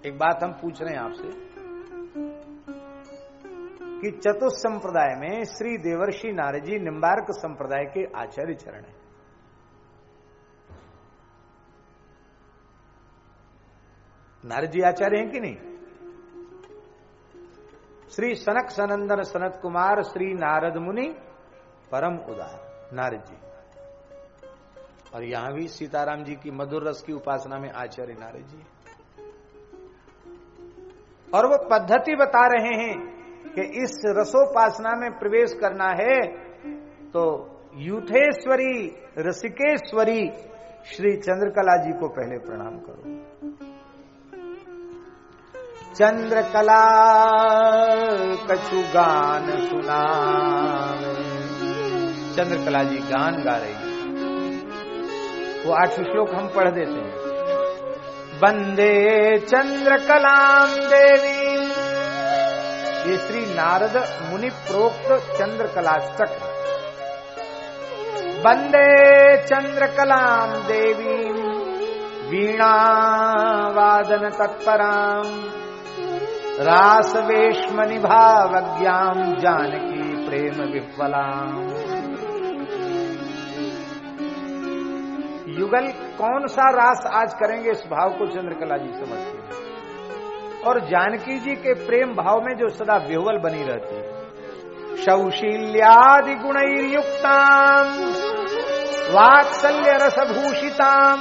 एक बात हम पूछ रहे हैं आपसे कि चतुर्थ संप्रदाय में श्री देवर्षि नारद जी निम्बार्क संप्रदाय के आचार्य चरण है। नारद जी आचार्य हैं कि नहीं? श्री सनक सनंदन सनत कुमार श्री नारद मुनि परम उदार नारद जी। और यहां भी सीताराम जी की मधुर रस की उपासना में आचार्य नारद जी। और वो पद्धति बता रहे हैं कि इस रसोपासना में प्रवेश करना है तो यूथेश्वरी रसिकेश्वरी श्री चंद्रकला जी को पहले प्रणाम करो। चंद्रकला कछु गान सुना, चंद्रकला जी गान गा रही है। वो 8 श्लोक हम पढ़ देते हैं। वंदे चंद्रकलाम देवी, ये श्री नारद मुनि प्रोक्त चंद्रकलाष्टक। वंदे चंद्रकलाम देवी वीणा वादन तत्पराम रासवेश्मनि भावज्ञाम जानकी प्रेम विह्वलाम। युगल कौन सा रास आज करेंगे, इस भाव को चंद्रकला जी समझते हैं। और जानकी जी के प्रेम भाव में जो सदा विह्वल बनी रहती है। शौशील्यादि गुणैर्युक्ताम वात्सल्य रसभूषिताम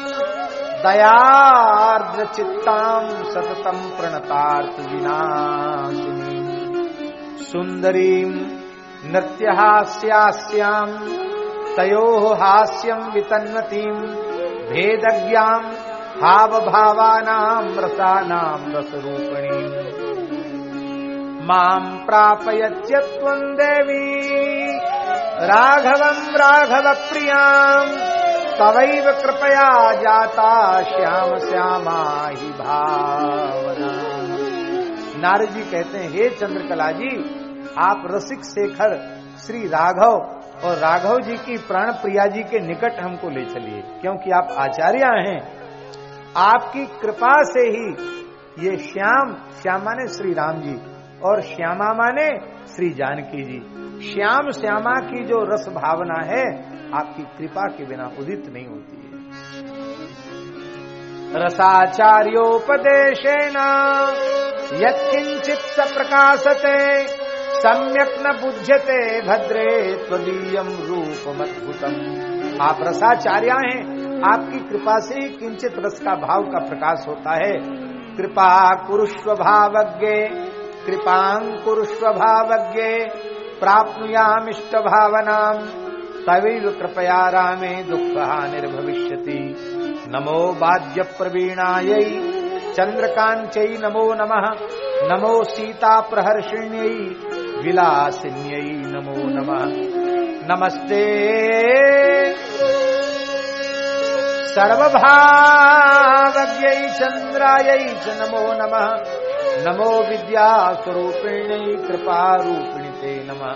दयार्द्र चित्ताम सततम प्रणतार्थ विनाशिनी सुंदरीम नृत्यहास्यास्याम तयोः हास्यम वितन्वतीम भेदज्ञाम भाव भावानाम रसानाम रसरूपिणी माम प्रापयत्य त्वं देवी राघवं राघव प्रियाम तवैव कृपया जाता श्याम श्यामा ही भावना। नारद जी कहते हैं, हे चंद्रकला जी, आप रसिक शेखर श्री राघव और राघव जी की प्राण प्रिया जी के निकट हमको ले चलिए, क्योंकि आप आचार्य हैं। आपकी कृपा से ही ये श्याम माने श्री राम जी और श्यामा माने श्री जानकी जी, श्याम श्यामा की जो रस भावना है आपकी कृपा के बिना उदित नहीं होती है। रसाचार्योपदेशेन यत्किंचित् स प्रकाशते सम्यक् न बुध्यते भद्रे त्वदीयं रूपमद्भुतम्। आप रसाचार्य हैं, आपकी कृपा से ही किंचित रस का भाव का प्रकाश होता है। कृपा कुरुष्व भावज्ञे कृपां कुरुष्व भावज्ञे प्राप्नुयामिष्ट भावनाम तवैव कृपया रामे दुःखहानिर्भविष्यति। नमो बाध्य प्रवीणायै चंद्रकांत्यै नमो नमः। नमो सीता प्रहर्षिण्यै विलासिन्यै नमो नमः। नमस्ते सर्वभावज्ञै चंद्रायै च नमो नमः। नमो विद्यास्वरूपिण्यै कृपारूपिणी ते नमः।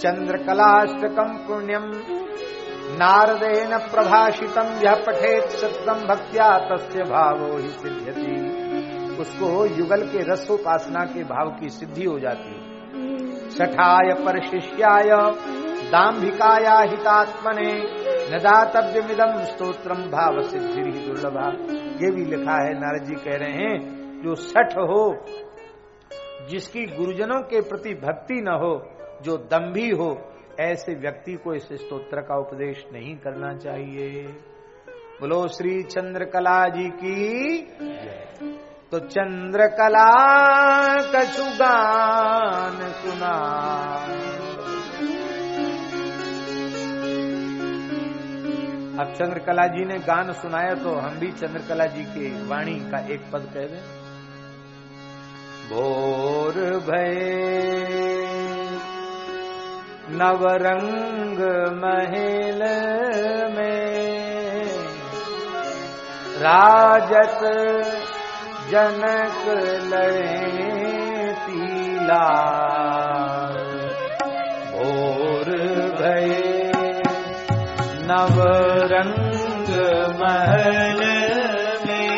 चंद्रकलाष्टकं पुण्यं नारदेन प्रभाषितं यः पठेत् सततं भक्त्या तस्य भावो हि सिद्ध्यति। उसको युगल के रसोपासना के भाव की सिद्धि हो जाती है। सठाय परशिष्याय दाम्भिकाया हितात्मने नदातव्यमिदं स्तोत्रम भाव सिद्धि दुर्लभा। ये भी लिखा है, नारद जी कह रहे हैं, जो सठ हो, जिसकी गुरुजनों के प्रति भक्ति न हो, जो दंभी हो, ऐसे व्यक्ति को इस स्तोत्र का उपदेश नहीं करना चाहिए। बोलो श्री चंद्रकला जी की। तो चंद्रकला कछु गान सुना। अब चंद्रकला जी ने गान सुनाया तो हम भी चंद्रकला जी के वाणी का एक पद कह दें। भोर भये नवरंग महल में राजत जनक लड़े तीला। भोर भये नवरंग महल में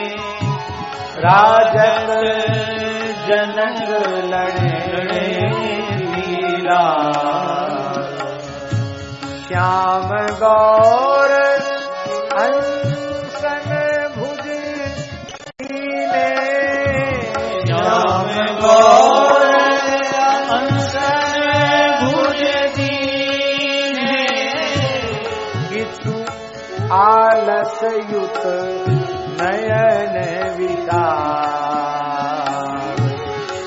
राजत जनक लड़े लीला श्याम गौर अंसन भुज दीने श्याम गौर अंसन भुज दीने किछु आलस युत नयन विचार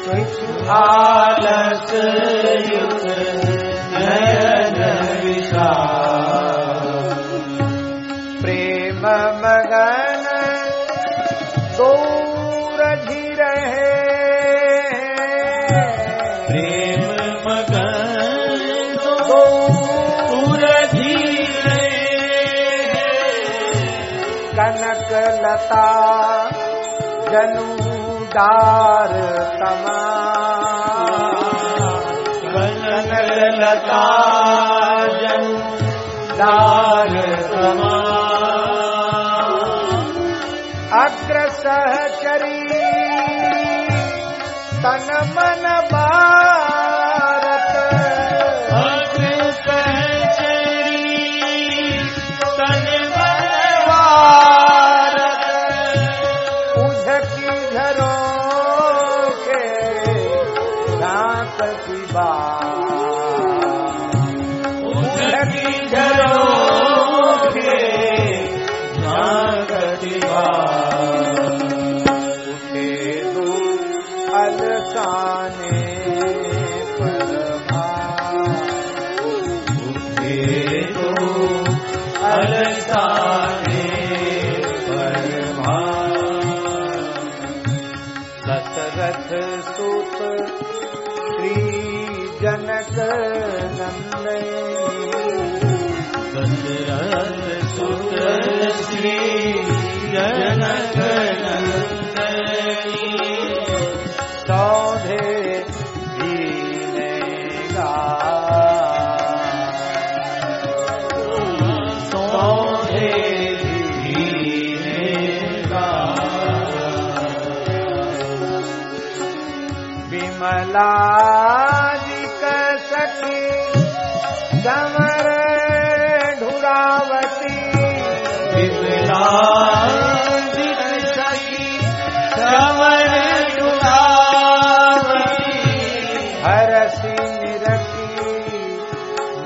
किछु आलस युत नयन विचार प्रेम मगन दूरझि रहे प्रेम मगन दूरझि रहे कनक लता जनु डार तमा कनक लता जनु डार तमा अग्र सहचरी तन मन भारत अग्र सहचरी तन मन भारत उझकी झरों के दांत की बात उझकी झरों के दांत की बात उठे दो अलसाने पर उठे दो अलसाने पर दशरथ सुत श्री जनक नंदनी दशरथ सुत श्री जनक नंदनी सौधे दीने गा सौधे दीने गा विमला जी का सखी समर ढुरावती विमला जी का सखी समर ढुरावती हरसी निरखी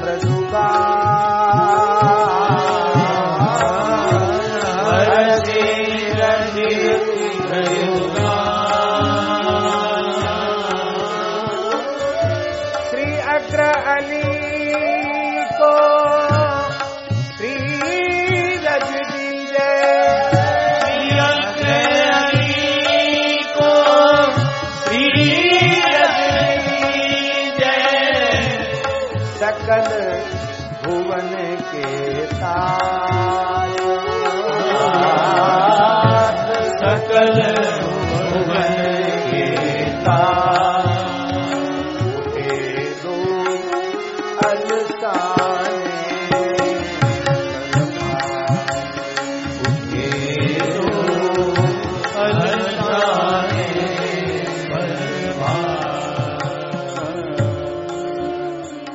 मृदुगा हरसी निरखी मृदुगा श्री अग्र अली को श्री रज दीजे श्री अग्र अली को श्री रज दीजे सकल भुवन के ताज सकल भुवन के ताज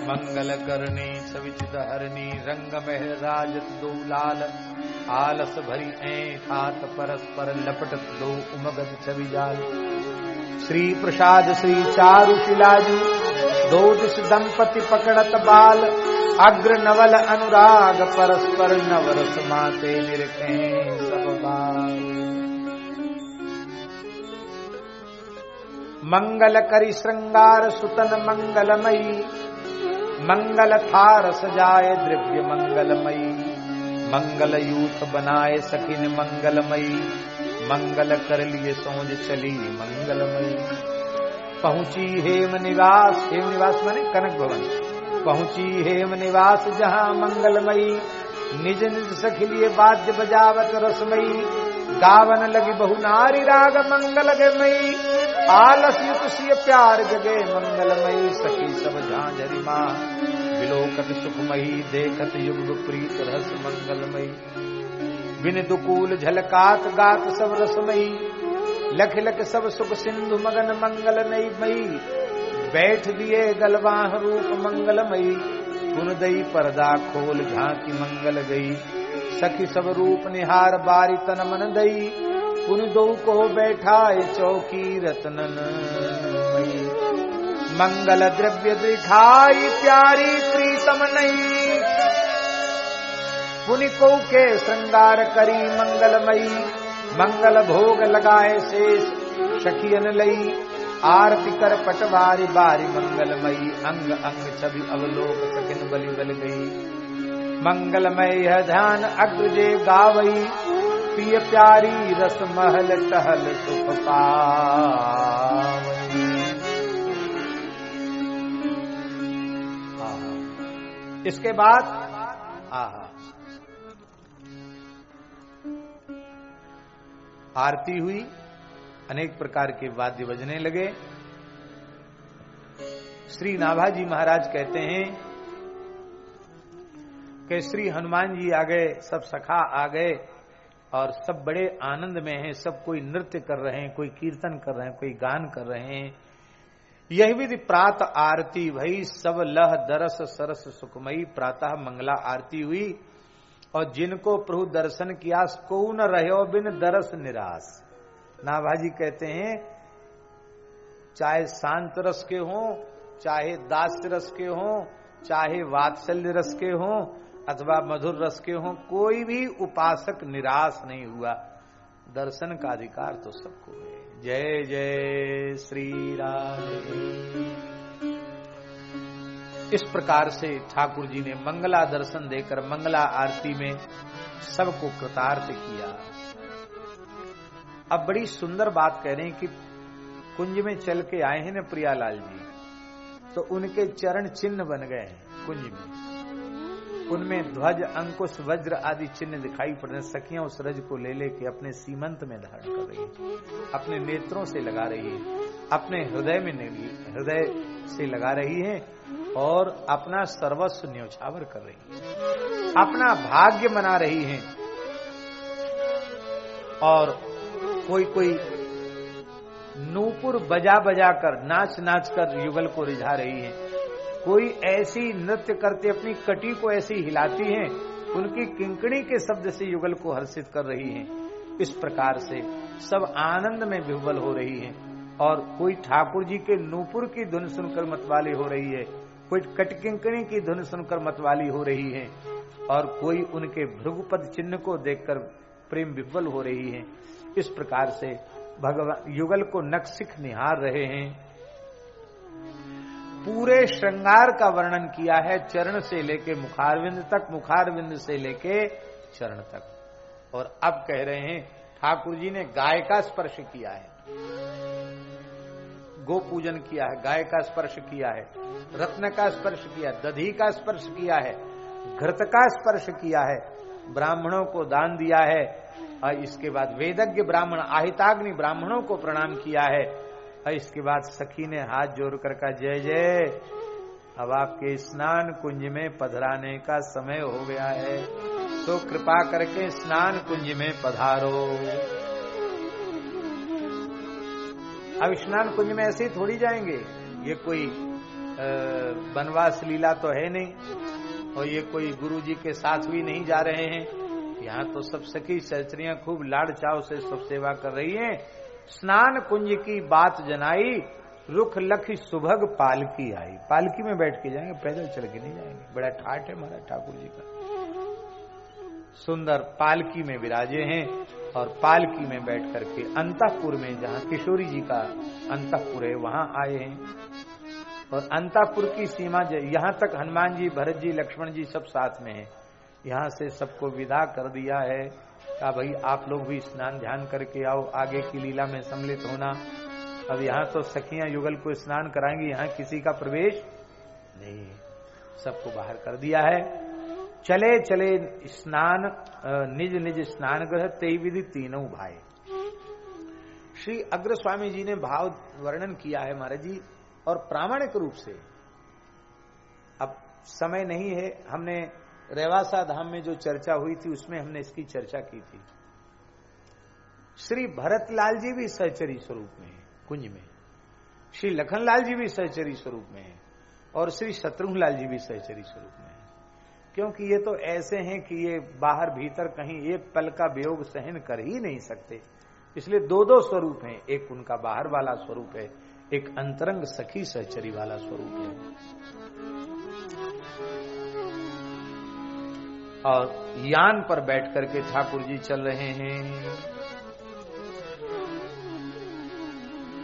मंगल करने सविचित हरणी रंग में राजत दो लाल आलस भरी ऐंठ हाथ परस्पर लपटत दो उमगत छवि जाल श्री प्रसाद श्री चारु शिलाजू दो दिश दंपति पकड़त बाल अग्र नवल अनुराग परस्पर नवरस माते निरखे सब बाल मंगल करी श्रृंगार सुतन मंगलमयी मंगल थार सजाए द्रव्य मंगलमयी मंगल यूथ बनाए सखिन मंगलमयी मंगल कर लिए सोज चली मंगलमयी पहुंची हेम निवास माने कनक भवन पहुंची हेम निवास जहां मंगलमयी निज निज सखी लिए वाद्य बजावत रसमयी गावन लगी बहु नारी राग मंगल गमयी आलस युत सिय प्यार जगे मंगलमयी सखी सब झांझरी मां विलोकत सुखमयी देखत युग प्रीत रस मंगलमयी बिन दुकूल झलकात गात सब रसमयी लख लख सब सुख सिंधु मगन मंगल नई मई, बैठ दिए गलवाह रूप मंगलमयी, पुन दई पर्दा खोल झांकी मंगल गई, सखी सब रूप निहार बारी तन मन दई, पुन दो को बैठाए चौकी रत्नन मई, मंगल द्रव्य दिखाई प्यारी प्रीतम नई, पुनिको के श्रृंगार करी मंगलमयी, मंगल भोग लगाए शेष सखियन लई, आरती कर पटवारी बारी मंगलमयी, अंग अंग छवि अवलोक सकिन बलि बल गई, मंगलमय यह ध्यान अग्रजे गावई, प्रिय प्यारी रस महल टहल सुख पावई। इसके बाद आरती हुई, अनेक प्रकार के वाद्य बजने लगे। श्री नाभाजी महाराज कहते हैं कि श्री हनुमान जी आ गए, सब सखा आ गए और सब बड़े आनंद में हैं, सब कोई नृत्य कर रहे हैं, कोई कीर्तन कर रहे हैं, कोई गान कर रहे हैं। यही विधि प्रात आरती भई, सब लह दरस सरस सुखमयी, प्रातः मंगला आरती हुई और जिनको प्रभु दर्शन किया को न रहो बिन दरस निराश। नाभाजी कहते हैं चाहे शांत रस के हों, चाहे दास्य रस के हों, चाहे वात्सल्य रस के हों अथवा मधुर रस के हों, कोई भी उपासक निराश नहीं हुआ। दर्शन का अधिकार तो सबको है। जय जय श्री राधे। इस प्रकार से ठाकुर जी ने मंगला दर्शन देकर मंगला आरती में सबको कृतार्थ किया। अब बड़ी सुंदर बात कह रहे हैं कि कुंज में चल के आए हैं न प्रियालाल जी, तो उनके चरण चिन्ह बन गए हैं कुंज में। उनमें ध्वज अंकुश वज्र आदि चिन्ह दिखाई पड़ रहे। सखियां उस रज को ले लेके अपने सीमंत में धारण कर रही है, अपने नेत्रों से लगा रही है, अपने हृदय में हृदय से लगा रही है और अपना सर्वस्व न्योछावर कर रही है, अपना भाग्य मना रही है। और कोई कोई नूपुर बजा बजा कर नाच नाच कर युगल को रिझा रही है, कोई ऐसी नृत्य करते अपनी कटी को ऐसी हिलाती हैं, उनकी किंकणी के शब्द से युगल को हर्षित कर रही हैं। इस प्रकार से सब आनंद में विह्वल हो रही हैं। और कोई ठाकुर जी के नूपुर की धुन सुनकर मतवाली हो रही है, कोई कटकिंकणी की धुन सुनकर मतवाली हो रही है, और कोई उनके भृगुपद चिन्ह को देखकर प्रेम विह्वल हो रही है। इस प्रकार से भगवान युगल को नक्सिख निहार रहे हैं। पूरे श्रृंगार का वर्णन किया है, चरण से लेके मुखारविंद तक, मुखारविंद से लेके चरण तक। और अब कह रहे हैं ठाकुर जी ने गाय का स्पर्श किया है, गो पूजन किया है, गाय का स्पर्श किया है, रत्न का स्पर्श किया, दधी का स्पर्श किया है, घृत का स्पर्श किया है, ब्राह्मणों को दान दिया है। और इसके बाद वेदज्ञ ब्राह्मण आहिताग्नि ब्राह्मणों को प्रणाम किया है। और इसके बाद सखी ने हाथ जोड़कर कहा जय जय, अब आपके स्नान कुंज में पधराने का समय हो गया है, तो कृपा करके स्नान कुंज में पधारो। अब स्नान कुंज में ऐसे ही थोड़ी जाएंगे, ये कोई वनवास लीला तो है नहीं, और ये कोई गुरु जी के साथ भी नहीं जा रहे हैं। यहाँ तो सब सखी सहचरियां खूब लाड़ चाव से सब सेवा कर रही हैं। स्नान कुंज की बात जनाई, रुख लखी सुभग पालकी आई। पालकी में बैठ के जाएंगे, पैदल चल के नहीं जाएंगे। बड़ा ठाट है हमारा ठाकुर जी का। सुंदर पालकी में विराजे हैं और पालकी में बैठ करके अंतःपुर में, जहाँ किशोरी जी का अंतःपुर है, वहां आए हैं। और अंतःपुर की सीमा, यहाँ तक हनुमान जी, भरत जी, लक्ष्मण जी सब साथ में हैं। यहाँ से सबको विदा कर दिया है, कहा भाई आप लोग भी स्नान ध्यान करके आओ, आगे की लीला में सम्मिलित होना। अब यहाँ तो सखियां युगल को स्नान कराएंगी, यहाँ किसी का प्रवेश नहीं, सबको बाहर कर दिया है। चले चले स्नान निज निज स्नान ग्रह, तेई विधि तीनों भाई। श्री अग्र स्वामी जी ने भाव वर्णन किया है महाराज जी, और प्रामाणिक रूप से। अब समय नहीं है, हमने रेवासा धाम में जो चर्चा हुई थी उसमें हमने इसकी चर्चा की थी। श्री भरतलाल जी भी सहचरी स्वरूप में है कुंज में, श्री लखनलाल जी भी सहचरी स्वरूप में है और श्री शत्रुघ्नलाल जी भी सहचरी स्वरूप में है। क्योंकि ये तो ऐसे हैं कि ये बाहर भीतर कहीं एक पल का वियोग सहन कर ही नहीं सकते, इसलिए दो दो स्वरूप हैं। एक उनका बाहर वाला स्वरूप है, एक अंतरंग सखी सहचरी वाला स्वरूप है। और यान पर बैठ करके ठाकुर जी चल रहे हैं,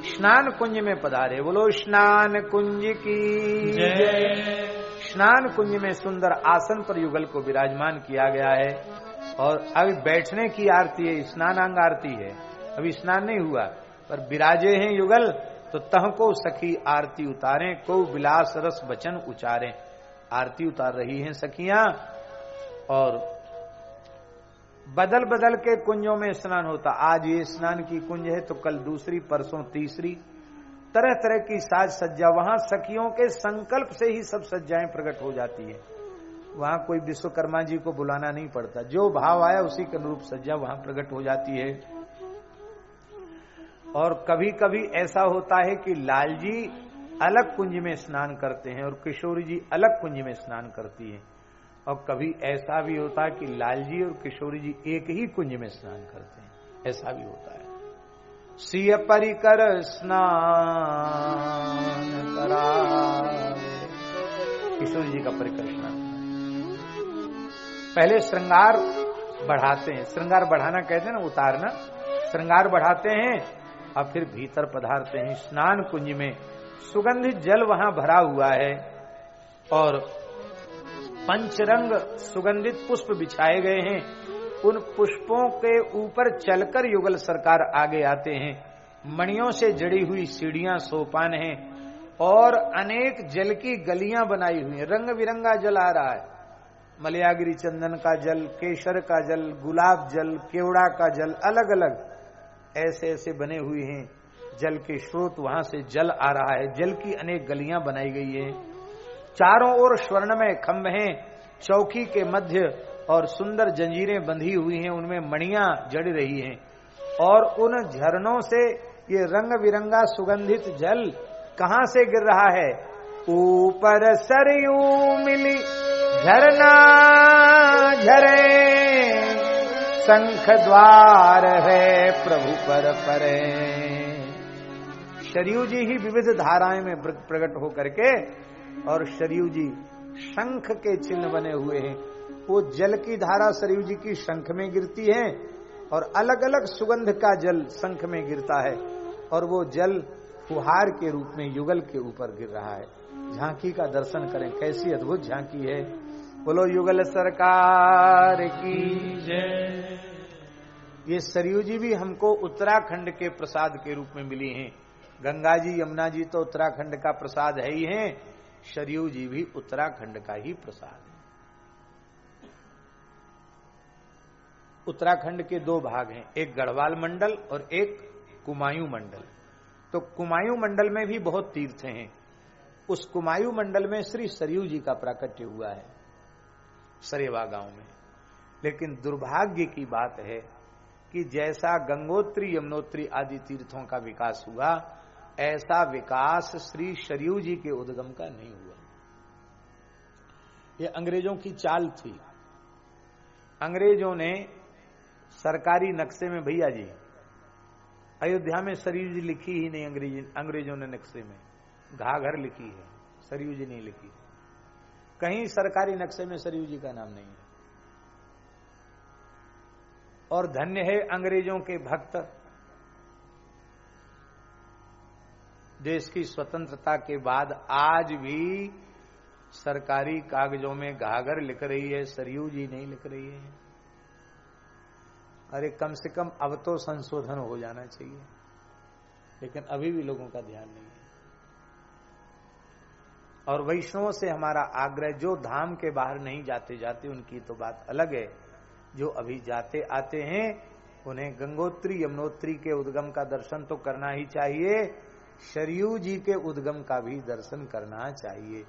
स्नान कुंज में पधारे। बोलो स्नान कुंज की जय। स्नान कुंज में सुंदर आसन पर युगल को विराजमान किया गया है और अभी बैठने की आरती है, स्नानांग आरती है, अभी स्नान नहीं हुआ पर विराजे हैं युगल। तो तह को सखी आरती उतारें, को विलास रस वचन उचारें। आरती उतार रही हैं सखियां और बदल बदल के कुंजों में स्नान होता। आज ये स्नान की कुंज है तो कल दूसरी, परसों तीसरी, तरह तरह की साज सज्जा। वहां सखियों के संकल्प से ही सब सज्जाएं प्रकट हो जाती है। वहां कोई विश्वकर्मा जी को बुलाना नहीं पड़ता, जो भाव आया उसी के अनुरूप सज्जा वहां प्रकट हो जाती है। और कभी कभी ऐसा होता है कि लाल जी अलग कुंज में स्नान करते हैं और किशोरी जी अलग कुंज में स्नान करती है। और कभी ऐसा भी होता है कि लाल जी और किशोरी जी एक ही कुंज में स्नान करते हैं, ऐसा भी होता है। सिय परिकर स्नान करावे, किशोरी जी का परिकर स्नान। पहले श्रृंगार बढ़ाते हैं, श्रृंगार बढ़ाना कहते हैं ना, उतारना, श्रृंगार बढ़ाते हैं और फिर भीतर पधारते हैं स्नान कुंज में। सुगंधित जल वहां भरा हुआ है और पंचरंग सुगंधित पुष्प बिछाए गए हैं। उन पुष्पों के ऊपर चलकर युगल सरकार आगे आते हैं। मणियों से जड़ी हुई सीढ़ियां, सोपान हैं और अनेक जल की गलियां बनाई हुई हैं। रंग बिरंगा जल आ रहा है, मलयागिरी चंदन का जल, केसर का जल, गुलाब जल, केवड़ा का जल, अलग अलग ऐसे ऐसे बने हुए हैं जल के स्रोत। वहां से जल आ रहा है, जल की अनेक गलियां बनाई गई है। चारों ओर स्वर्णमय खंभ हैं, चौकी के मध्य और सुंदर जंजीरें बंधी हुई हैं, उनमें मणियां जड़ रही हैं। और उन झरनों से ये रंग बिरंगा सुगंधित जल कहां से गिर रहा है? ऊपर सरयू मिली झरना झरे, शंख द्वार है प्रभु पर परे। सरयू जी ही विविध धाराएं में प्रकट होकर के, और सरयू जी शंख के चिन्ह बने हुए हैं। वो जल की धारा सरयू जी की शंख में गिरती है और अलग अलग सुगंध का जल शंख में गिरता है और वो जल फुहार के रूप में युगल के ऊपर गिर रहा है। झांकी का दर्शन करें, कैसी अद्भुत झांकी है। बोलो युगल सरकार की जय। ये सरयू जी भी हमको उत्तराखंड के प्रसाद के रूप में मिली हैं। गंगा जी, यमुना जी तो उत्तराखंड का प्रसाद है ही हैं, सरयू जी भी उत्तराखंड का ही प्रसाद है। उत्तराखंड के दो भाग हैं, एक गढ़वाल मंडल और एक कुमायूं मंडल। तो कुमायूं मंडल में भी बहुत तीर्थ हैं। उस कुमायूं मंडल में श्री सरयू जी का प्राकट्य हुआ है, सरेवा गांव में। लेकिन दुर्भाग्य की बात है कि जैसा गंगोत्री, यमुनोत्री आदि तीर्थों का विकास हुआ, ऐसा विकास श्री सरयू जी के उद्गम का नहीं हुआ। ये अंग्रेजों की चाल थी। अंग्रेजों ने सरकारी नक्शे में, भैया जी अयोध्या में सरयू जी लिखी ही नहीं, अंग्रेजों ने नक्शे में घाघर लिखी है, सरयू जी नहीं लिखी। कहीं सरकारी नक्शे में सरयू जी का नाम नहीं है। और धन्य है अंग्रेजों के भक्त, देश की स्वतंत्रता के बाद आज भी सरकारी कागजों में घाघर लिख रही है, सरयू जी नहीं लिख रही है। अरे कम से कम अब तो संशोधन हो जाना चाहिए, लेकिन अभी भी लोगों का ध्यान नहीं है। और वैष्णवों से हमारा आग्रह, जो धाम के बाहर नहीं जाते जाते उनकी तो बात अलग है, जो अभी जाते आते हैं उन्हें गंगोत्री, यमुनोत्री के उद्गम का दर्शन तो करना ही चाहिए, सरयू जी के उद्गम का भी दर्शन करना चाहिए।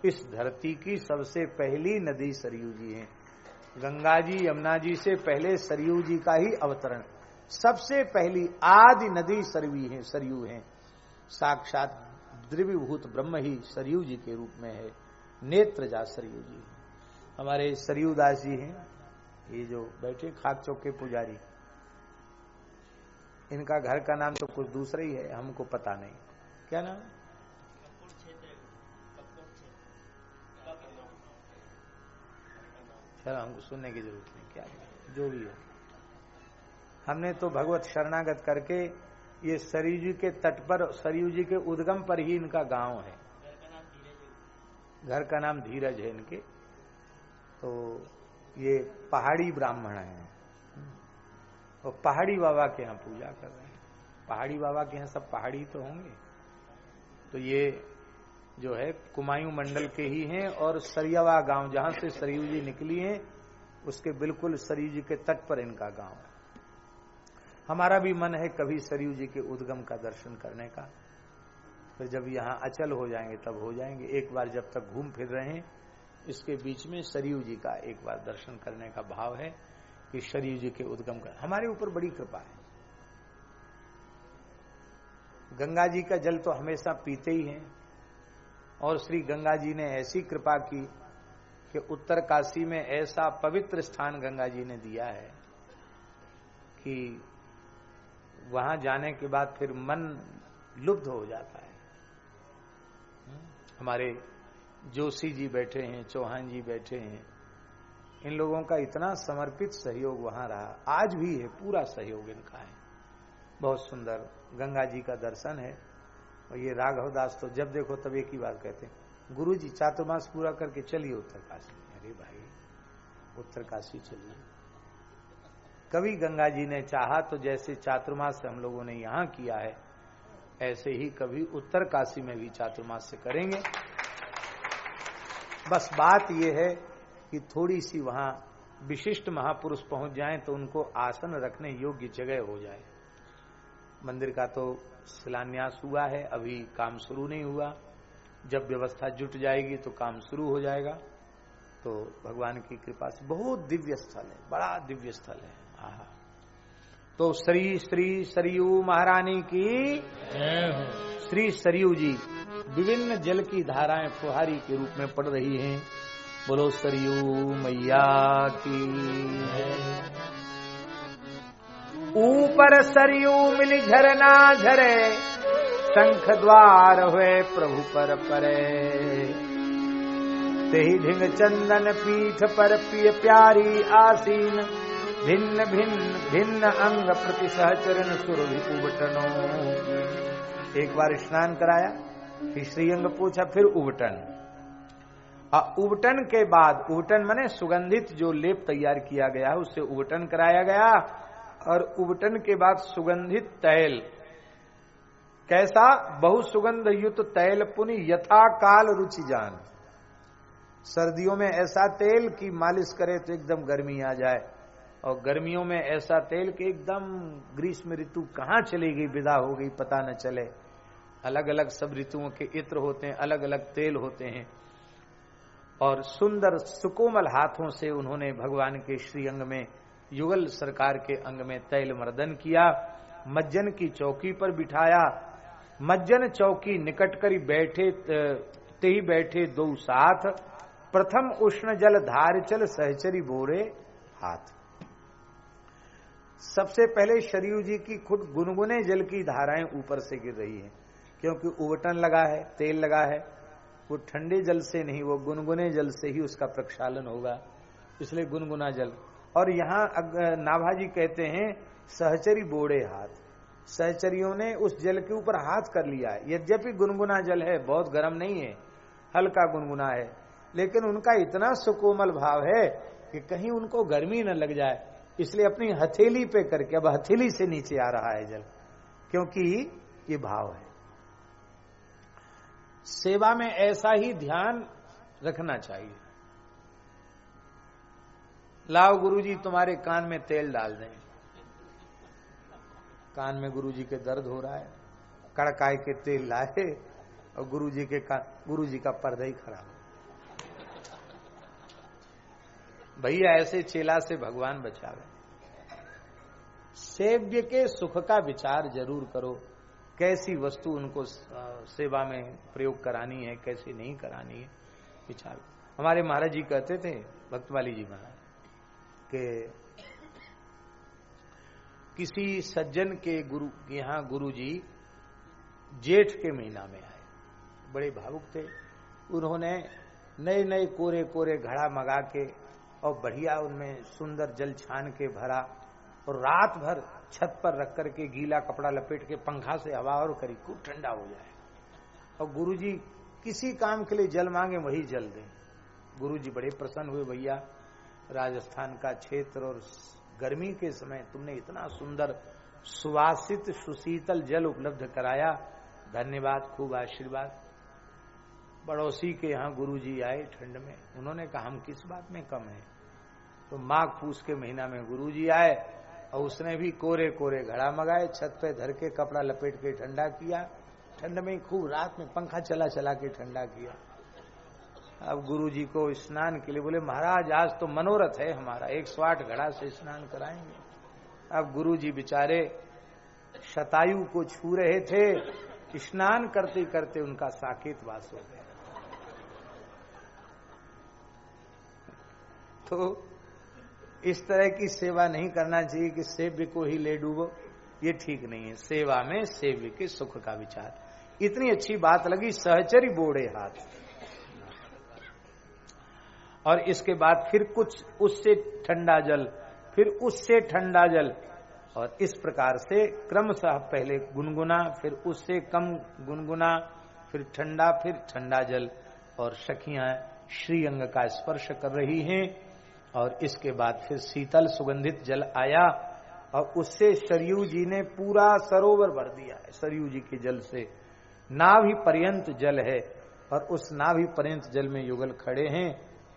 इस धरती की सबसे पहली नदी सरयू जी है। गंगा जी, यमुना जी से पहले सरयू जी का ही अवतरण। सबसे पहली आदि नदी सरयू है। साक्षात द्रव्यभूत ब्रह्म ही सरयू जी के रूप में है। नेत्र जा सरयू जी हमारे सरयू दास जी हैं, ये जो बैठे खाक चौक के पुजारी, इनका घर का नाम तो कुछ दूसरा ही है, हमको पता नहीं क्या नाम। चलो हमको सुनने की जरूरत नहीं, क्या जो भी है। हमने तो भगवत शरणागत करके ये सरयू जी के तट पर, सरयू जी के उद्गम पर ही इनका गांव है। घर का नाम धीरज है इनके। तो ये पहाड़ी ब्राह्मण हैं और पहाड़ी बाबा के यहाँ पूजा कर रहे हैं। पहाड़ी बाबा के यहाँ सब पहाड़ी तो होंगे। तो ये जो है कुमायूं मंडल के ही हैं और सरियावा गांव जहां से सरयू जी निकली हैं उसके बिल्कुल सरयू जी के तट पर इनका गांव है। हमारा भी मन है कभी सरयू जी के उद्गम का दर्शन करने का, फिर जब यहाँ अचल हो जाएंगे तब हो जाएंगे। एक बार जब तक घूम फिर रहे हैं इसके बीच में सरयू जी का एक बार दर्शन करने का भाव है कि सरयू जी के उद्गम का हमारे ऊपर बड़ी कृपा है। गंगा जी का जल तो हमेशा पीते ही हैं और श्री गंगा जी ने ऐसी कृपा की कि उत्तर काशी में ऐसा पवित्र स्थान गंगा जी ने दिया है कि वहां जाने के बाद फिर मन लुब्ध हो जाता है। हमारे जोशी जी बैठे हैं, चौहान जी बैठे हैं, इन लोगों का इतना समर्पित सहयोग वहां रहा, आज भी है, पूरा सहयोग इनका है। बहुत सुंदर गंगा जी का दर्शन है। और ये राघव दास तो जब देखो तब एक ही बात कहते हैं, गुरु जी चातुर्मास पूरा करके चलिए उत्तर काशी। अरे भाई उत्तर काशी चलिए। कभी गंगा जी ने चाहा तो जैसे चातुर्मास से हम लोगों ने यहां किया है ऐसे ही कभी उत्तर काशी में भी चातुर्मास से करेंगे। बस बात यह है कि थोड़ी सी वहां विशिष्ट महापुरुष पहुंच जाएं तो उनको आसन रखने योग्य जगह हो जाए। मंदिर का तो शिलान्यास हुआ है, अभी काम शुरू नहीं हुआ। जब व्यवस्था जुट जाएगी तो काम शुरू हो जाएगा। तो भगवान की कृपा से बहुत दिव्य स्थल है, बड़ा दिव्य स्थल है। आहा। तो श्री श्री सरयू महारानी की जय हो। श्री सरयू जी विभिन्न जल की धाराएं फुहारी के रूप में पड़ रही हैं। बोलो सरयू मैया की। ऊपर सरयू मिली झरना झरे, शंख द्वार हुए प्रभु पर परे। तेहि ढिंग चंदन पीठ पर प्रिय प्यारी आसीन, भिन्न भिन्न भिन्न अंग प्रति सहचरण सुरभि उबटनो। एक बार स्नान कराया, फिर श्रीअंग पूछा, फिर उबटन। उबटन के बाद, उबटन माने सुगंधित जो लेप तैयार किया गया है उससे उबटन कराया गया। और उबटन के बाद सुगंधित तैल, कैसा? बहु सुगंध युक्त तैल पुनि यथा काल रुचि जान। सर्दियों में ऐसा तेल कि मालिश करे तो एकदम गर्मी आ जाए, और गर्मियों में ऐसा तेल कि एकदम ग्रीष्म ऋतु कहाँ चली गई, विदा हो गई, पता न चले। अलग अलग सब ऋतुओं के इत्र होते हैं, अलग अलग तेल होते हैं। और सुंदर सुकोमल हाथों से उन्होंने भगवान के श्रीअंग में, युगल सरकार के अंग में तैल मर्दन किया। मज्जन की चौकी पर बिठाया। मज्जन चौकी निकट कर बैठे, ते ही बैठे दो साथ। प्रथम उष्ण जल धार चल सहचरी बोरे हाथ। सबसे पहले सरयू जी की खुद गुनगुने जल की धाराएं ऊपर से गिर रही हैं, क्योंकि उबटन लगा है, तेल लगा है। वो ठंडे जल से नहीं, वो गुनगुने जल से ही उसका प्रक्षालन होगा, इसलिए गुनगुना जल। और यहाँ नाभाजी कहते हैं सहचरी बोड़े हाथ, सहचरियों ने उस जल के ऊपर हाथ कर लिया है। यद्यपि गुनगुना जल है, बहुत गर्म नहीं है, हल्का गुनगुना है, लेकिन उनका इतना सुकोमल भाव है कि कहीं उनको गर्मी न लग जाए, इसलिए अपनी हथेली पे करके, अब हथेली से नीचे आ रहा है जल, क्योंकि ये भाव है। सेवा में ऐसा ही ध्यान रखना चाहिए। लाओ गुरुजी तुम्हारे कान में तेल डाल दें। कान में गुरुजी के दर्द हो रहा है, कड़काई के तेल लाए और गुरुजी का पर्दा ही खराब। भैया ऐसे चेला से भगवान बचावे। सेव्य के सुख का विचार जरूर करो, कैसी वस्तु उनको सेवा में प्रयोग करानी है, कैसी नहीं करानी है, विचार। हमारे महाराज जी कहते थे, भक्तवाली जी महाराज, कि किसी सज्जन के यहाँ गुरु जी जेठ के महीना में आए, बड़े भावुक थे। उन्होंने नए नए कोरे कोरे घड़ा मंगा के और बढ़िया उनमें सुंदर जल छान के भरा और रात भर छत पर रख करके गीला कपड़ा लपेट के पंखा से हवा और करी, खूब ठंडा हो जाए। और गुरुजी किसी काम के लिए जल मांगे वही जल दें। गुरुजी बड़े प्रसन्न हुए, भैया राजस्थान का क्षेत्र और गर्मी के समय तुमने इतना सुंदर सुवासित सुशीतल जल उपलब्ध कराया, धन्यवाद, खूब आशीर्वाद। पड़ोसी के यहाँ गुरुजी आए ठंड में, उन्होंने कहा हम किस बात में कम है। तो माघ पूस के महीना में गुरुजी आए और उसने भी कोरे कोरे घड़ा मंगाए, छत पे धर के कपड़ा लपेट के ठंडा किया। ठंड में खूब रात में पंखा चला चला के ठंडा किया। अब गुरुजी को स्नान के लिए बोले, महाराज आज तो मनोरथ है हमारा, 108 घड़ा से स्नान कराएंगे। अब गुरुजी बेचारे शतायु को छू रहे थे, स्नान करते करते उनका साकेत वास हो गया। तो इस तरह की सेवा नहीं करना चाहिए कि सेव्य को ही ले डूबो, ये ठीक नहीं है। सेवा में सेव्य के सुख का विचार। इतनी अच्छी बात लगी, सहचरी बोड़े हाथ। और इसके बाद फिर कुछ उससे ठंडा जल, फिर उससे ठंडा जल, और इस प्रकार से क्रमशः पहले गुनगुना, फिर उससे कम गुनगुना, फिर ठंडा जल। और सखियां श्रीअंग का स्पर्श कर रही हैं। और इसके बाद फिर शीतल सुगंधित जल आया और उससे सरयू जी ने पूरा सरोवर भर दिया है। सरयू जी के जल से नाभि पर्यंत जल है और उस नाभि पर्यंत जल में युगल खड़े हैं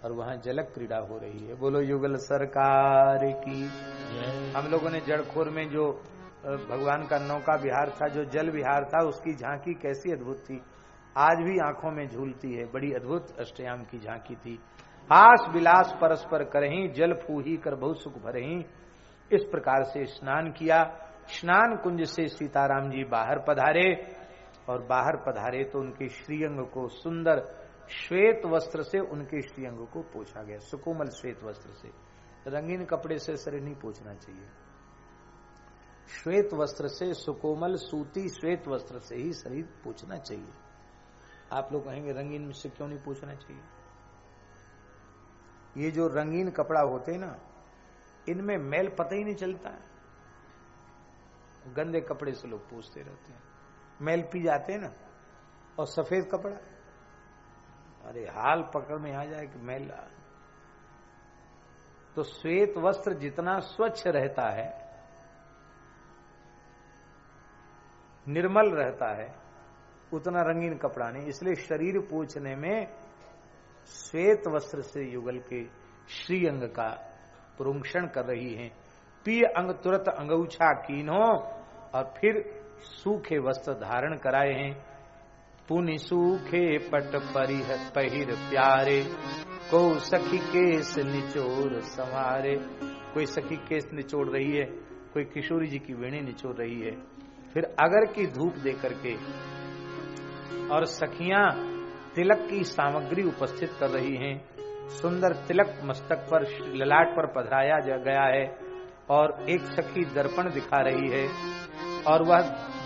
और वहां जलक क्रीड़ा हो रही है। बोलो युगल सरकार की। हम लोगों ने जड़खोर में जो भगवान का नौका विहार था, जो जल विहार था, उसकी झांकी कैसी अद्भुत थी, आज भी आंखों में झूलती है। बड़ी अद्भुत अष्टयाम की झांकी थी। हास विलास परस्पर करहीं, जल फूही कर बहु सुख भरहीं। इस प्रकार से स्नान किया। स्नान कुंज से सीताराम जी बाहर पधारे और बाहर पधारे तो उनके श्रीअंग को सुंदर श्वेत वस्त्र से उनके श्रीअंग को पोछा गया, सुकोमल श्वेत वस्त्र से। रंगीन कपड़े से शरीर नहीं पोछना चाहिए, श्वेत वस्त्र से, सुकोमल सूती श्वेत वस्त्र से ही शरीर पोछना चाहिए। आप लोग कहेंगे रंगीन से क्यों नहीं पोछना चाहिए? ये जो रंगीन कपड़ा होते हैं ना, इनमें मैल पता ही नहीं चलता है। गंदे कपड़े से लोग पोछते रहते हैं, मैल पी जाते हैं ना। और सफेद कपड़ा, अरे हाल पकड़ में आ जाए कि मैल। तो श्वेत वस्त्र जितना स्वच्छ रहता है, निर्मल रहता है, उतना रंगीन कपड़ा नहीं। इसलिए शरीर पोंछने में श्वेत वस्त्र से युगल के श्रीअंग का पुरुंक्षण कर रही हैं। पिय अंग तुरत अंगूछा कीन्हो, और फिर सूखे वस्त्र धारण कराए हैं। पुनि सूखे पट परिहत पहिर प्यारे, को सखी केस निचोड़ संवारे। कोई सखी केस निचोड़ रही है, कोई किशोरी जी की वेणी निचोड़ रही है। फिर अगर की धूप दे करके और सखियां तिलक की सामग्री उपस्थित कर रही हैं। सुंदर तिलक मस्तक पर, ललाट पर पधराया गया है और एक सखी दर्पण दिखा रही है और वह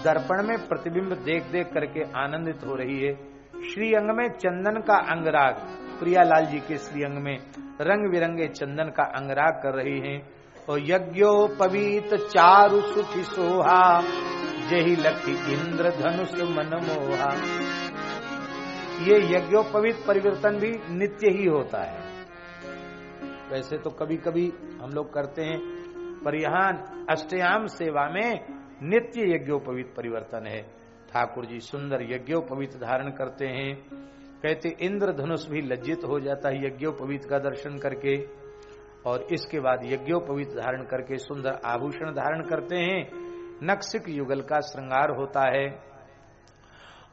दर्पण में प्रतिबिंब देख देख करके आनंदित हो रही है। श्रीअंग में चंदन का अंगराग, प्रियालाल जी के श्रीअंग में रंग बिरंगे चंदन का अंगराग कर रही हैं। और यज्ञोपवीत चारु सुखी सोहा, जही लखी इंद्र धनुष मन मोहा। ये यज्ञोपवीत परिवर्तन भी नित्य ही होता है। वैसे तो कभी कभी हम लोग करते हैं, पर यहाँ अष्टयाम सेवा में नित्य यज्ञोपवीत परिवर्तन है। ठाकुर जी सुंदर यज्ञोपवीत धारण करते हैं। कहते इंद्र धनुष भी लज्जित हो जाता है यज्ञोपवीत का दर्शन करके। और इसके बाद यज्ञोपवीत धारण करके सुंदर आभूषण धारण करते हैं। नक्सिक युगल का श्रृंगार होता है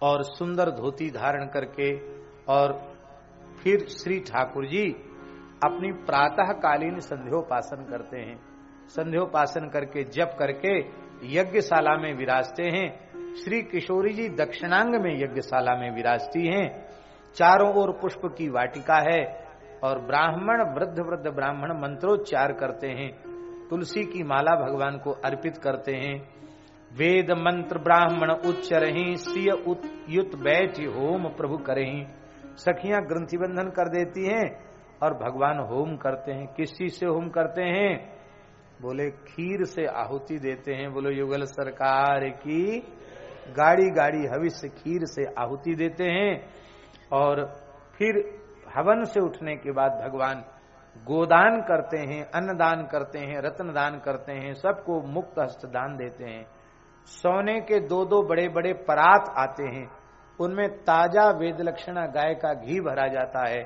और सुंदर धोती धारण करके। और फिर श्री ठाकुर जी अपनी प्रातःकालीन संध्योपासन करते हैं। संध्योपासन करके जप करके यज्ञशाला में विराजते हैं। श्री किशोरी जी दक्षिणांग में यज्ञशाला में विराजती हैं। चारों ओर पुष्प की वाटिका है और ब्राह्मण वृद्ध ब्राह्मण मंत्रोच्चार करते हैं। तुलसी की माला भगवान को अर्पित करते हैं। वेद मंत्र ब्राह्मण उच्चरहि सिय युत बैठ होम प्रभु करहि। सखियां ग्रंथि बंधन कर देती हैं और भगवान होम करते हैं। किस चीज से होम करते हैं? बोले खीर से आहुति देते हैं। बोलो युगल सरकार की गाड़ी गाड़ी हविष्य खीर से आहुति देते हैं। और फिर हवन से उठने के बाद भगवान गोदान करते हैं, अन्नदान करते हैं, रत्न दान करते हैं, सबको मुक्त हस्त दान देते हैं। सोने के दो दो बड़े बड़े परात आते हैं, उनमें ताजा वेदलक्षणा गाय का घी भरा जाता है।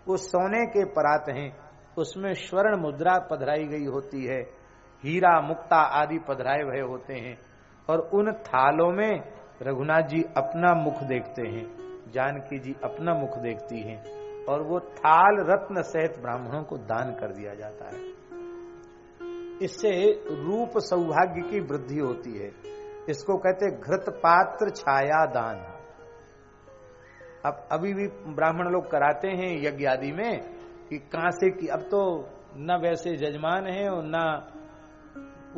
उस सोने के परात हैं, उसमें स्वर्ण मुद्रा पधराई गई होती है, हीरा मुक्ता आदि पधराए हुए होते हैं। और उन थालों में रघुनाथ जी अपना मुख देखते हैं, जानकी जी अपना मुख देखती हैं और वो थाल रत्न सहित ब्राह्मणों को दान कर दिया जाता है। इससे रूप सौभाग्य की वृद्धि होती है। इसको कहते घृत पात्र छाया दान। अब अभी भी ब्राह्मण लोग कराते हैं यज्ञ आदि में कि कांसे की, अब तो न वैसे जजमान है और न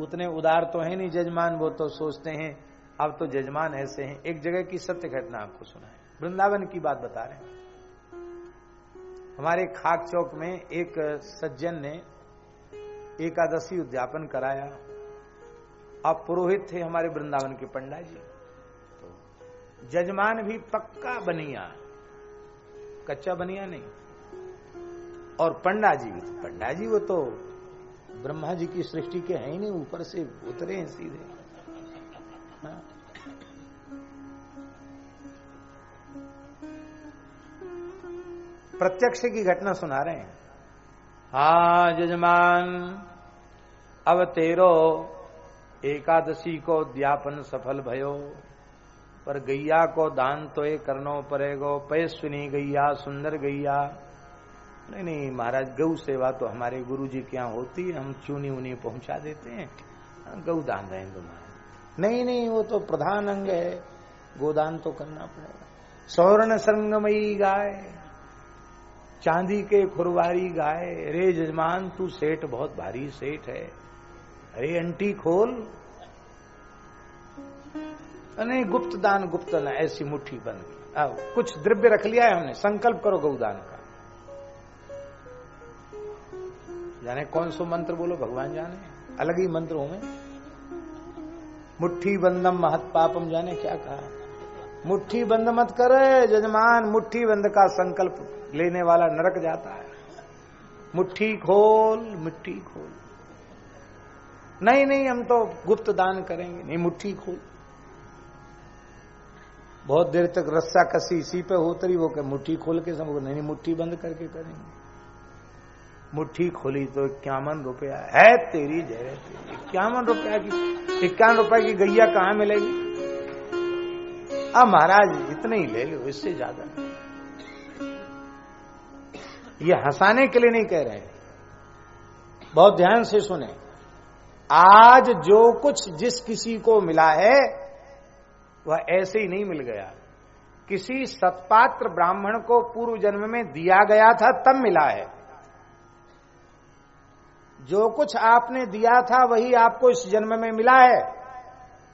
उतने उदार तो है नहीं जजमान, वो तो सोचते हैं अब तो जजमान ऐसे हैं। एक जगह की सत्य घटना आपको सुनाए, वृंदावन की बात बता रहे हैं। हमारे खाक चौक में एक सज्जन ने एकादशी उद्यापन कराया। अब पुरोहित थे हमारे वृंदावन के पंडा जी, तो जजमान भी पक्का बनिया, कच्चा बनिया नहीं, और पंडा जी भी। तो पंडा जी वो तो ब्रह्मा जी की सृष्टि के हैं ही नहीं, ऊपर से उतरे हैं सीधे। हाँ। प्रत्यक्ष की घटना सुना रहे हैं। हाँ जजमान, अब तेरो एकादशी को उद्यापन सफल भयो, पर गैया को दान तो ये करनो पड़ेगो। पैस्विनी गैया, सुंदर गैया। नहीं महाराज, गौ सेवा तो हमारे गुरु जी के यहाँ होती है, हम चूनी उनी पहुंचा देते हैं, गौ दान रहें तुम्हारे। नहीं वो तो प्रधान अंग है, गोदान तो करना पड़ेगा। स्वर्ण संगमयी गाय, चांदी के खुरवारी गाय। रे जजमान तू सेठ बहुत भारी सेठ है, अरे अंटी खोल। नहीं गुप्त दान, गुप्त ना, ऐसी मुट्ठी बन गई। कुछ द्रव्य रख लिया है हमने, संकल्प करो गौदान का। जाने कौन सो मंत्र बोलो, भगवान जाने, अलग ही मंत्र हो में। मुट्ठी बंदम महत पापम, जाने क्या कहा। मुट्ठी बंद मत करे जजमान, मुट्ठी बंद का संकल्प लेने वाला नरक जाता है। मुट्ठी खोल, मुट्ठी खोल। नहीं हम तो गुप्त दान करेंगे। नहीं मुट्ठी खोल। बहुत देर तक रस्सा कसी इसी पे होतरी, वो के मुट्ठी खोल के समझ, नहीं मुट्ठी बंद करके करेंगे। मुट्ठी खोली तो 51 रुपया है तेरी जय, 51 रुपया की, 51 रुपया की गैया कहां मिलेगी? अब महाराज इतने ही ले लो, इससे ज्यादा नहीं। ये हंसाने के लिए नहीं कह रहे हैं, बहुत ध्यान से सुने। आज जो कुछ जिस किसी को मिला है वह ऐसे ही नहीं मिल गया। किसी सत्पात्र ब्राह्मण को पूर्व जन्म में दिया गया था तब मिला है। जो कुछ आपने दिया था वही आपको इस जन्म में मिला है,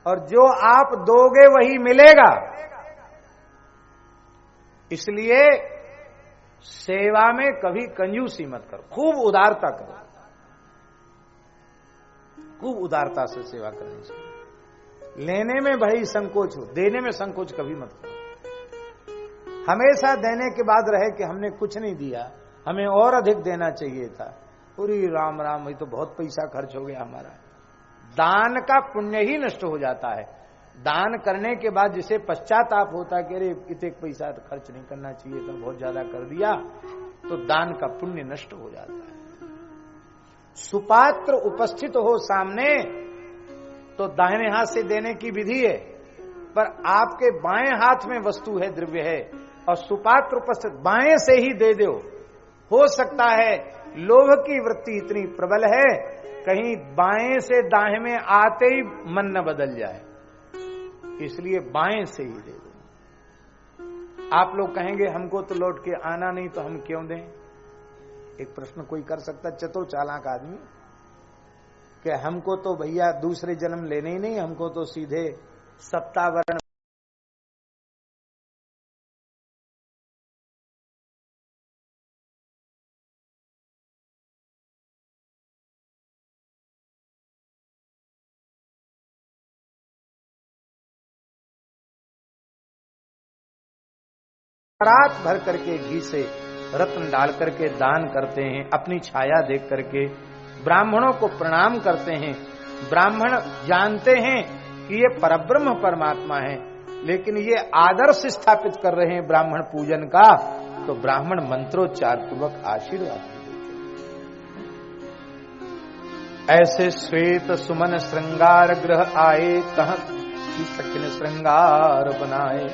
और जो आप दोगे वही मिलेगा। इसलिए सेवा में कभी कंजूसी मत करो, खूब उदारता करो, खूब उदारता से सेवा करनी चाहिए। लेने में भाई संकोच हो, देने में संकोच कभी मत करो। हमेशा देने के बाद रहे कि हमने कुछ नहीं दिया, हमें और अधिक देना चाहिए था। पूरी राम राम, ये तो बहुत पैसा खर्च हो गया हमारा। दान का पुण्य ही नष्ट हो जाता है। दान करने के बाद जिसे पश्चाताप होता है कि अरे इतने पैसा तो खर्च नहीं करना चाहिए था, बहुत ज्यादा कर दिया, तो दान का पुण्य नष्ट हो जाता है। सुपात्र उपस्थित हो सामने तो दाहिने हाथ से देने की विधि है, पर आपके बाएं हाथ में वस्तु है, द्रव्य है, और सुपात्र उपस्थित बाएं से ही दे दो। हो सकता है लोभ की वृत्ति इतनी प्रबल है, कहीं बाएं से दाएं में आते ही मन न बदल जाए, इसलिए बाएं से ही दे दो। आप लोग कहेंगे हमको तो लौट के आना नहीं तो हम क्यों दें? एक प्रश्न कोई कर सकता, चतुर चालाक आदमी, कि हमको तो भैया दूसरे जन्म लेने ही नहीं, हमको तो सीधे सप्तावरण रात भर करके घी से रत्न डाल करके दान करते हैं, अपनी छाया देख करके ब्राह्मणों को प्रणाम करते हैं। ब्राह्मण जानते हैं कि ये परब्रह्म परमात्मा है, लेकिन ये आदर्श स्थापित कर रहे हैं ब्राह्मण पूजन का, तो ब्राह्मण मंत्रोच्चार पूर्वक आशीर्वाद देते हैं। ऐसे श्वेत सुमन श्रृंगार ग्रह आए, कहाँ की सखिन श्रृंगार बनाए।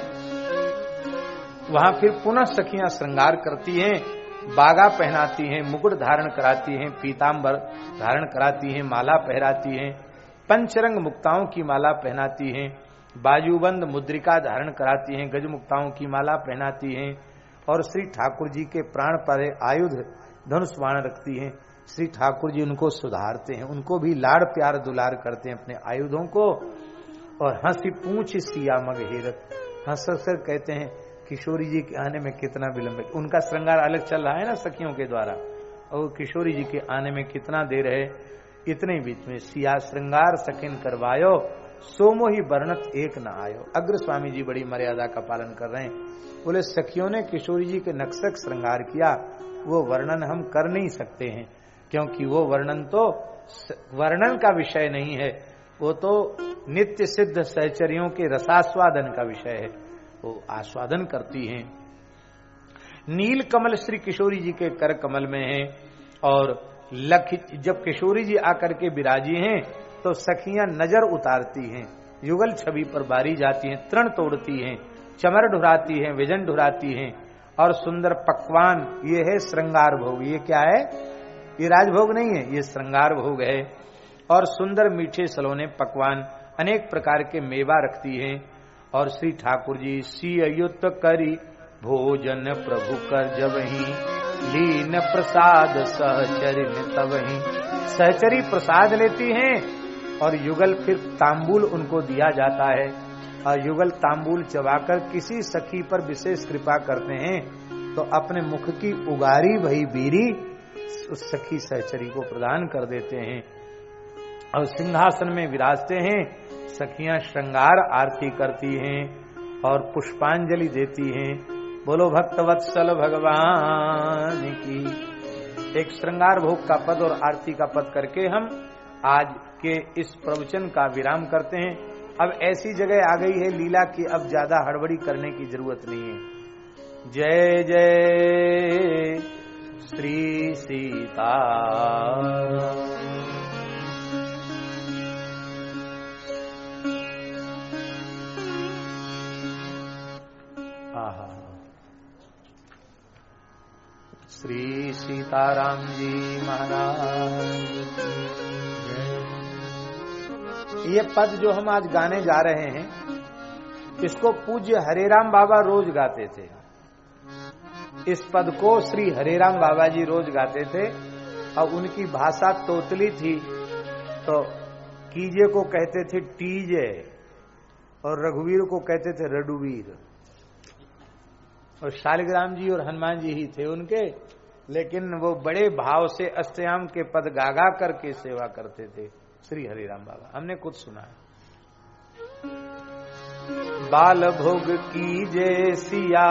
वहां फिर पुनः सखियां श्रृंगार करती हैं, बागा पहनाती हैं, मुकुट धारण कराती हैं, पीतांबर धारण कराती हैं, माला पहराती हैं, पंचरंग मुक्ताओं की माला पहनाती हैं, बाजूबंद मुद्रिका धारण कराती हैं, गज मुक्ताओं की माला पहनाती हैं, और श्री ठाकुर जी के प्राण पर आयुध धनुष बाण रखती हैं। श्री ठाकुर जी उनको सुधारते हैं, उनको भी लाड़ प्यार दुलार करते हैं अपने आयुधों को। और हंसी पूछ सिया मग हेरत, हंस कर कहते हैं किशोरी जी के आने में कितना विलंब है। उनका श्रृंगार अलग चल रहा है ना सखियों के द्वारा, और किशोरी जी के आने में कितना देर है। इतने बीच में सिया श्रृंगार सखिन करवायो, सोमो ही वर्णत एक न आयो। अग्र स्वामी जी बड़ी मर्यादा का पालन कर रहे हैं, बोले सखियों ने किशोरी जी के नक्शक श्रृंगार किया, वो वर्णन हम कर नहीं सकते हैं, क्योंकि वो वर्णन तो वर्णन का विषय नहीं है, वो तो नित्य सिद्ध सहचर्यों के रसास्वादन का विषय है, वो आस्वादन करती हैं। नील कमल श्री किशोरी जी के कर कमल में है, और जब किशोरी जी आकर के विराजी हैं तो सखियां नजर उतारती हैं, युगल छवि पर बारी जाती हैं, तृण तोड़ती हैं, चमर ढुराती हैं, व्यजन ढुराती हैं, और सुंदर पकवान, ये है श्रृंगार भोग। ये क्या है? ये राजभोग नहीं है, ये श्रृंगार भोग है। और सुंदर मीठे सलोने पकवान, अनेक प्रकार के मेवा रखती हैं। और श्री ठाकुर जी सियुत करी भोजन प्रभु कर जबहि, लीन प्रसाद सहचरिन तबहि। सहचरी प्रसाद लेती हैं, और युगल फिर तांबूल उनको दिया जाता है, और युगल तांबूल चबाकर किसी सखी पर विशेष कृपा करते हैं तो अपने मुख की उगारी भई बीरी उस सखी सहचरी को प्रदान कर देते हैं, और सिंहासन में विराजते हैं। सखियां श्रृंगार आरती करती हैं और पुष्पांजलि देती हैं। बोलो भक्तवत्सल भगवान की। एक श्रृंगार भोग का पद और आरती का पद करके हम आज के इस प्रवचन का विराम करते हैं। अब ऐसी जगह आ गई है लीला की अब ज्यादा हड़बड़ी करने की जरूरत नहीं है। जय जय श्री सीता। श्री सीताराम जी महाराज। ये पद जो हम आज गाने जा रहे हैं, इसको पूज्य हरेराम बाबा रोज गाते थे। इस पद को श्री हरेराम बाबा जी रोज गाते थे, और उनकी भाषा तोतली थी, तो कीजे को कहते थे टीजे, और रघुवीर को कहते थे रडुवीर, और शालिग्राम जी और हनुमान जी ही थे उनके, लेकिन वो बड़े भाव से अष्टयाम के पद गागा करके सेवा करते थे श्री हरिराम बाबा। हमने कुछ सुना है। बाल भोग की जय सिया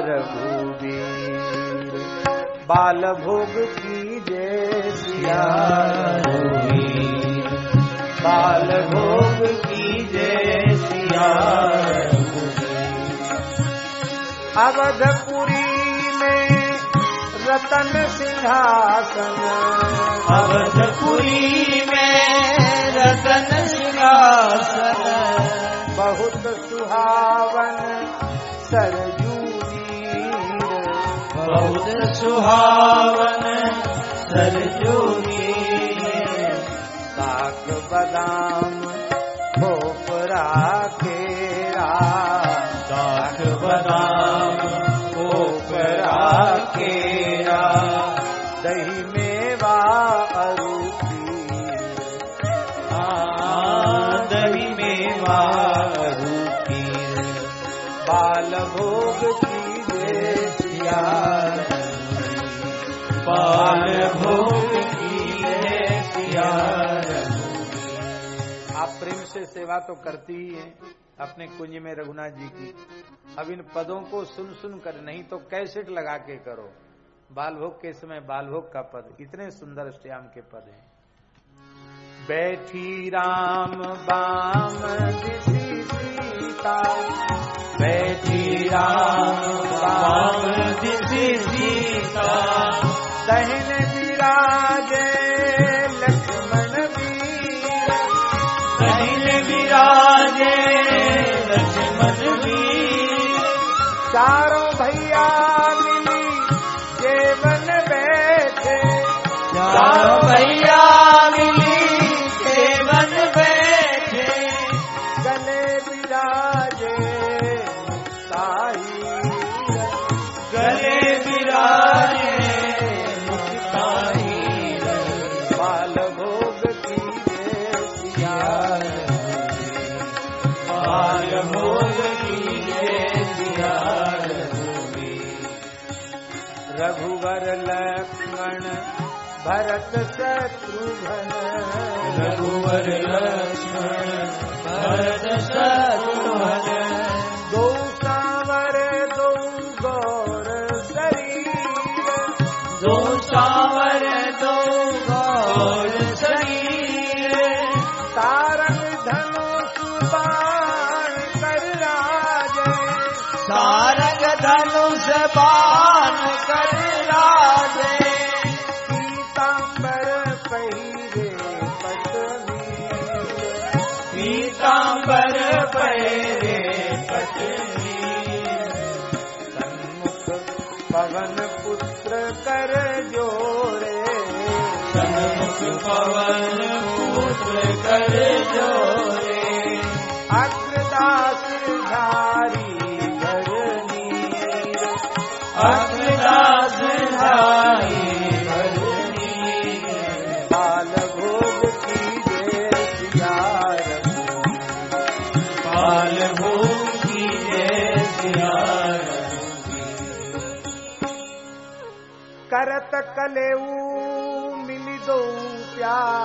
रघुवीर, बाल भोग की जय सिया रघुवीर, बाल भोग की जय सिया रघुवीर। अवधपुरी में रतन सिंहासन, अवधपुरी में रतन सिंहासन, बहुत सुहावन सरजू नीर, बहुत सुहावन सरजू नीर। काक बदाम खोपरा केरा, काक बदाम खोपरा केरा, दही मेवा अरु खीर, दही मेवा अरु खीर, बाल भोग कीजे सिया, बाल भोग कीजे सिया। आप प्रेम से सेवा तो करती ही हैं अपने कुंज में रघुनाथ जी की। अब इन पदों को सुन सुन कर, नहीं तो कैसेट लगा के करो। बालभोग के समय बालभोग का पद, इतने सुंदर श्याम के पद हैं। बैठी राम बाम दिसी सीता, बैठी राम बाम दिसी सीता, दहिने विराजे लक्ष्मण वीर, दहिने विराजे लक्ष्मण वीर, चारों भैया मिली जेवन बैठे, चारों भैया मिली जेवन बैठे, गले विराजे मुक्ताई, गले विराजे मुक्ताई, बाल भोग कीजे सिया, बाल भोग कीजे सिया। रघुवर लक्ष्मण भरत शत्रुघ्न, रघुवर लक्ष्मण भरत शत्रुघ्न, दो सांवर दो गौर शरीर, दो सांवर दो गौर शरीर, तारक धनुष बाण कर राजे, तारक धनुष बाण कर राजे, पीतांबर पहिरे पटवीर, पीतांबर पहिरे पटवीर, सन्मुख पवन पुत्र कर जोड़े, सन्मुख पवन पुत्र कर जोड़े, अग्रदास धारी धरनीर, अग्रदास धारी धरनीर, बाल भोग कीजे सिया रघुवीर, बाल भोग कीजे सिया रघुवीर, करत कलेऊ मिली दो प्यार,